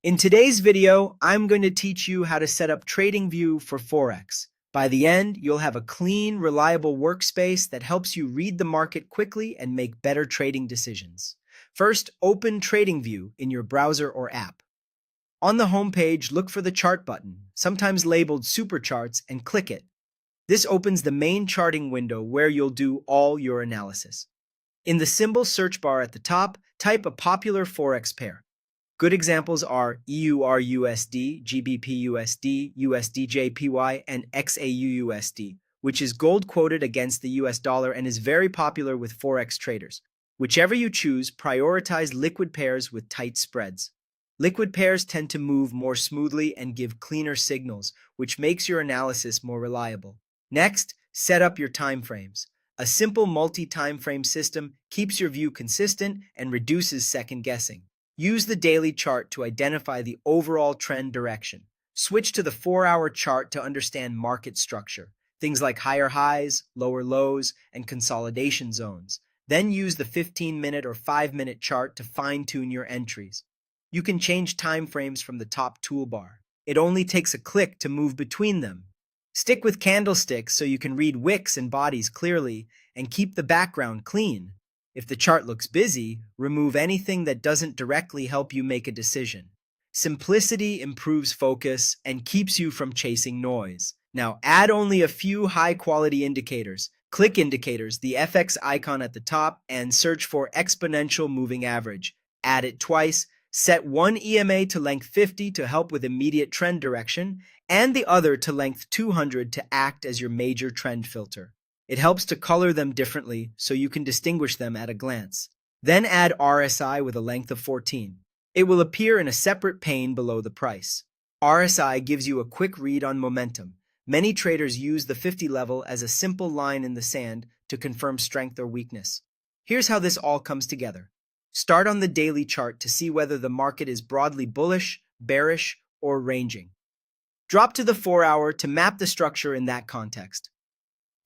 In today's video, I'm going to teach you how to set up TradingView for Forex. By the end, you'll have a clean, reliable workspace that helps you read the market quickly and make better trading decisions. First, open TradingView in your browser or app. On the home page, look for the Chart button, sometimes labeled Super Charts, and click it. This opens the main charting window where you'll do all your analysis. In the symbol search bar at the top, type a popular Forex pair. Good examples are EUR-USD, GBP-USD, USD-JPY, and XAU-USD, which is gold quoted against the US dollar and is very popular with Forex traders. Whichever you choose, prioritize liquid pairs with tight spreads. Liquid pairs tend to move more smoothly and give cleaner signals, which makes your analysis more reliable. Next, set up your timeframes. A simple multi-timeframe system keeps your view consistent and reduces second guessing. Use the daily chart to identify the overall trend direction. Switch to the 4-hour chart to understand market structure, things like higher highs, lower lows, and consolidation zones. Then use the 15-minute or 5-minute chart to fine-tune your entries. You can change time frames from the top toolbar. It only takes a click to move between them. Stick with candlesticks so you can read wicks and bodies clearly and keep the background clean. If the chart looks busy, remove anything that doesn't directly help you make a decision. Simplicity improves focus and keeps you from chasing noise. Now add only a few high-quality indicators. Click Indicators, the FX icon at the top, and search for Exponential Moving Average. Add it twice. Set one EMA to length 50 to help with immediate trend direction, and the other to length 200 to act as your major trend filter. It helps to color them differently so you can distinguish them at a glance. Then add RSI with a length of 14. It will appear in a separate pane below the price. RSI gives you a quick read on momentum. Many traders use the 50 level as a simple line in the sand to confirm strength or weakness. Here's how this all comes together. Start on the daily chart to see whether the market is broadly bullish, bearish, or ranging. Drop to the 4-hour to map the structure in that context.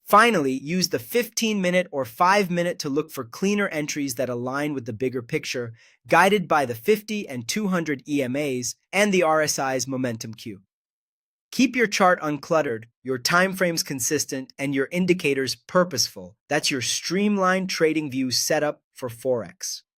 Finally, use the 15-minute or 5-minute to look for cleaner entries that align with the bigger picture, guided by the 50 and 200 EMAs and the RSI's momentum cue. Keep your chart uncluttered, your timeframes consistent, and your indicators purposeful. That's your streamlined trading view setup for Forex.